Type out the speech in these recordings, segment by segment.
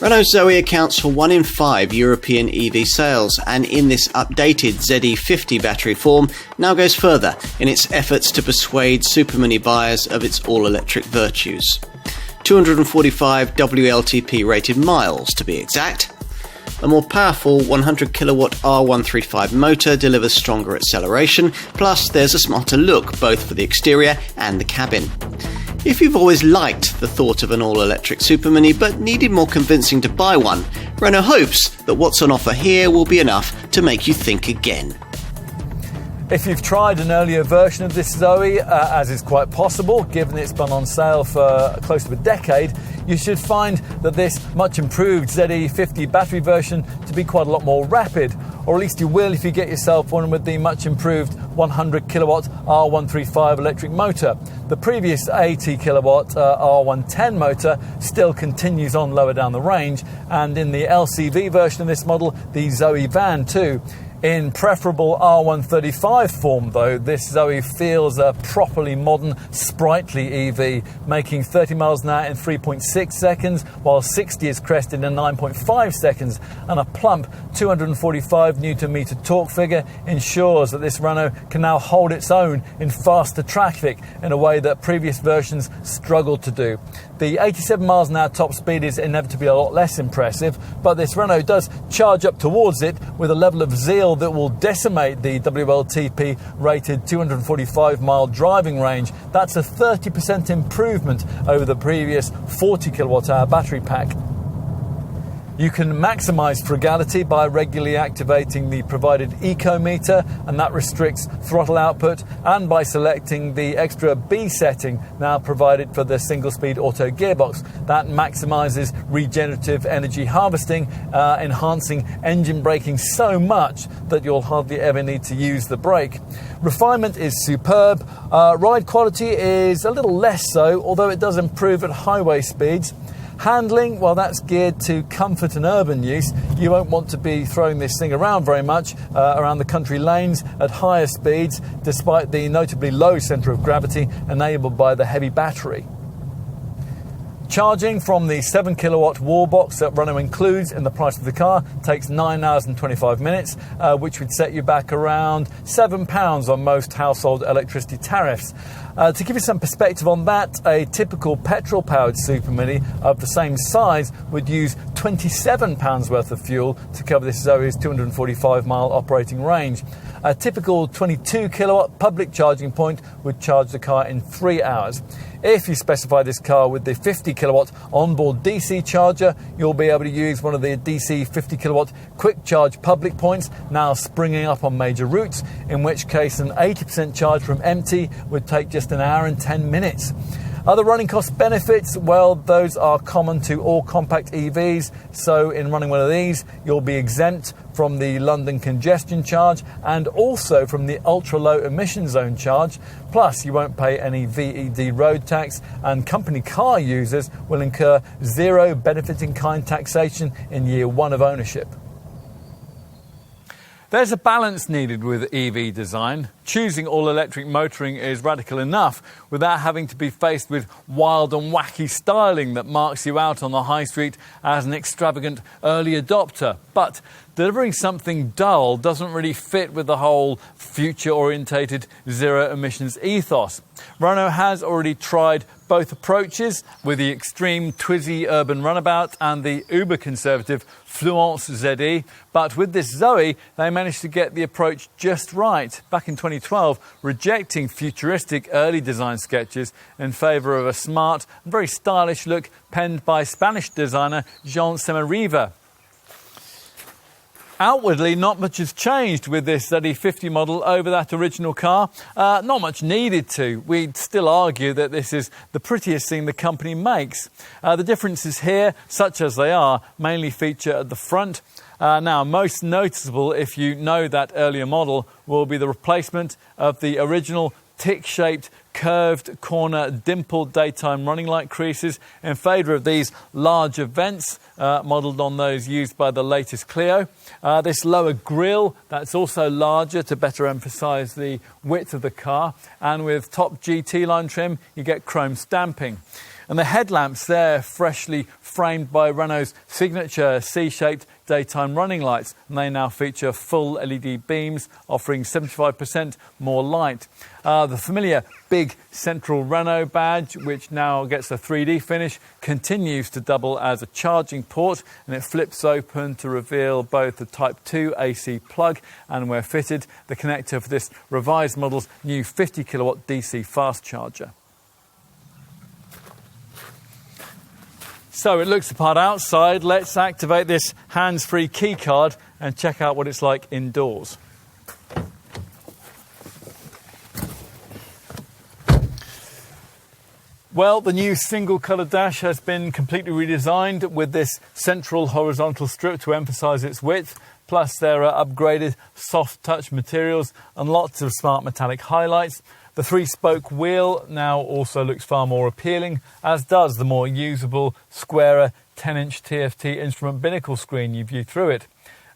Renault Zoe accounts for 1 in 5 European EV sales, and in this updated ZE50 battery form now goes further in its efforts to persuade Super Mini buyers of its all-electric virtues. 245 WLTP rated miles to be exact. A more powerful 100 kilowatt R135 motor delivers stronger acceleration, plus there's a smarter look both for the exterior and the cabin. If you've always liked the thought of an all-electric Super Mini but needed more convincing to buy one, Renault hopes that what's on offer here will be enough to make you think again. If you've tried an earlier version of this Zoe, as is quite possible given it's been on sale for close to a decade, you should find that this much improved ZE50 battery version to be quite a lot more rapid, or at least you will if you get yourself one with the much improved 100 kilowatt R135 electric motor. The previous 80 kilowatt R110 motor still continues on lower down the range, and in the LCV version of this model, the Zoe van too. In preferable R135 form though, this Zoe feels a properly modern, sprightly EV, making 30 miles an hour in 3.6 seconds, while 60 is crested in 9.5 seconds, and a plump 245 Nm torque figure ensures that this Renault can now hold its own in faster traffic in a way that previous versions struggled to do. The 87 miles an hour top speed is inevitably a lot less impressive, but this Renault does charge up towards it with a level of zeal that will decimate the WLTP rated 245 mile driving range. That's a 30% improvement over the previous 40 kilowatt hour battery pack. You can maximise frugality by regularly activating the provided eco meter, and that restricts throttle output, and by selecting the extra B setting now provided for the single-speed auto gearbox. That maximises regenerative energy harvesting, enhancing engine braking so much that you'll hardly ever need to use the brake. Refinement is superb. Ride quality is a little less so, although it does improve at highway speeds. Handling, well, that's geared to comfort and urban use. You won't want to be throwing this thing around very much around the country lanes at higher speeds, despite the notably low centre of gravity enabled by the heavy battery. Charging from the 7 kilowatt wall box that Renault includes in the price of the car takes 9 hours and 25 minutes, which would set you back around £7 on most household electricity tariffs. To give you some perspective on that, a typical petrol-powered Super Mini of the same size would use £27 worth of fuel to cover this Zoe's 245 mile operating range. A typical 22 kilowatt public charging point would charge the car in 3 hours. If you specify this car with the 50 kilowatt onboard DC charger, you'll be able to use one of the DC 50 kilowatt quick charge public points now springing up on major routes, in which case an 80% charge from empty would take just an hour and 10 minutes. Other running cost benefits, well, those are common to all compact EVs, so in running one of these, you'll be exempt from the London congestion charge and also from the ultra-low emission zone charge. Plus, you won't pay any VED road tax, and company car users will incur zero benefit-in-kind taxation in year 1 of ownership. There's a balance needed with EV design. Choosing all-electric motoring is radical enough without having to be faced with wild and wacky styling that marks you out on the high street as an extravagant early adopter. But delivering something dull doesn't really fit with the whole future-orientated zero-emissions ethos. Renault has already tried both approaches with the extreme Twizy urban runabout and the uber-conservative Fluence ZE, but with this Zoe, they managed to get the approach just right back in 2012, rejecting futuristic early design sketches in favour of a smart and very stylish look penned by Spanish designer Jean Semeriva. Outwardly, not much has changed with this ZE50 model over that original car. Not much needed to. We'd still argue that this is the prettiest thing the company makes. The differences here, such as they are, mainly feature at the front. Now, most noticeable, if you know that earlier model, will be the replacement of the original tick-shaped curved corner dimpled daytime running light creases in favour of these larger vents modelled on those used by the latest Clio. This lower grille, that's also larger to better emphasise the width of the car, and with top GT line trim you get chrome stamping. And the headlamps there, freshly framed by Renault's signature C-shaped daytime running lights, and they now feature full LED beams offering 75% more light. The familiar big central Renault badge, which now gets a 3D finish, continues to double as a charging port, and it flips open to reveal both the Type 2 AC plug and, where fitted, the connector for this revised model's new 50 kilowatt DC fast charger. So it looks the part outside. Let's activate this hands-free key card and check out what it's like indoors. Well, the new single colour dash has been completely redesigned with this central horizontal strip to emphasise its width. Plus there are upgraded soft touch materials and lots of smart metallic highlights. The 3-spoke wheel now also looks far more appealing, as does the more usable, squarer 10-inch TFT instrument binnacle screen you view through it.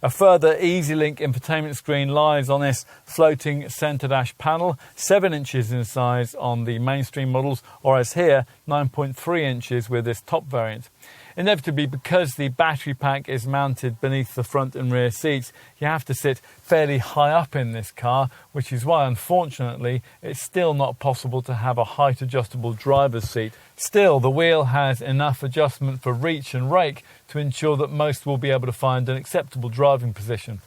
A further EasyLink infotainment screen lies on this floating centre dash panel, 7 inches in size on the mainstream models, or as here, 9.3 inches with this top variant. Inevitably, because the battery pack is mounted beneath the front and rear seats, you have to sit fairly high up in this car, which is why, unfortunately, it's still not possible to have a height adjustable driver's seat. Still, the wheel has enough adjustment for reach and rake to ensure that most will be able to find an acceptable driving position.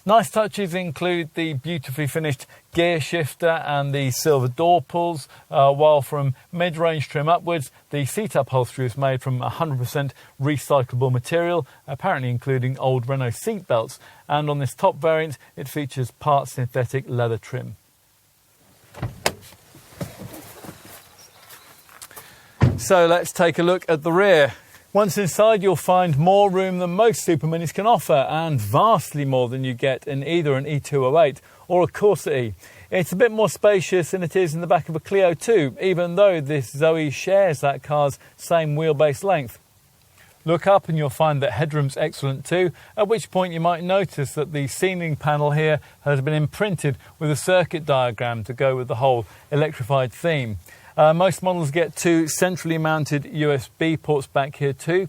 Nice touches include the beautifully finished gear shifter and the silver door pulls, while from mid-range trim upwards, the seat upholstery is made from 100% recyclable material, apparently including old Renault seat belts, and on this top variant it features part synthetic leather trim. So let's take a look at the rear. Once inside, you'll find more room than most Super Minis can offer, and vastly more than you get in either an E208 or a Corsa E. It's a bit more spacious than it is in the back of a Clio 2, even though this Zoe shares that car's same wheelbase length. Look up and you'll find that headroom's excellent too, at which point you might notice that the ceiling panel here has been imprinted with a circuit diagram to go with the whole electrified theme. Most models get 2 centrally mounted USB ports back here too.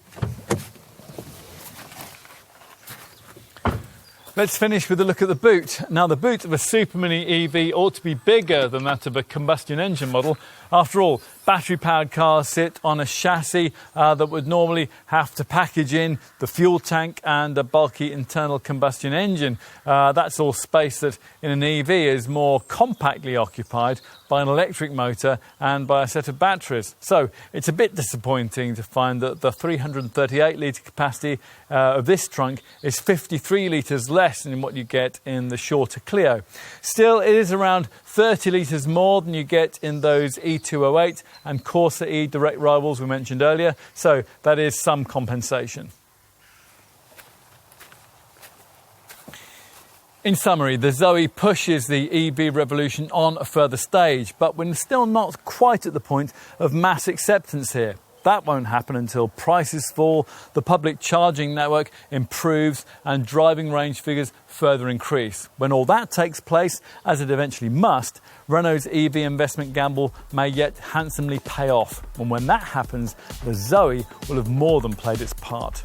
Let's finish with a look at the boot. Now, the boot of a Super Mini EV ought to be bigger than that of a combustion engine model. After all, battery-powered cars sit on a chassis that would normally have to package in the fuel tank and a bulky internal combustion engine. That's all space that in an EV is more compactly occupied by an electric motor and by a set of batteries. So it's a bit disappointing to find that the 338 litre capacity of this trunk is 53 litres less than what you get in the shorter Clio. Still, it is around 30 litres more than you get in those E208 and Corsa E direct rivals we mentioned earlier, so that is some compensation. In summary, the Zoe pushes the EV revolution on a further stage, but we're still not quite at the point of mass acceptance here. That won't happen until prices fall, the public charging network improves, and driving range figures further increase. When all that takes place, as it eventually must, Renault's EV investment gamble may yet handsomely pay off. And when that happens, the Zoe will have more than played its part.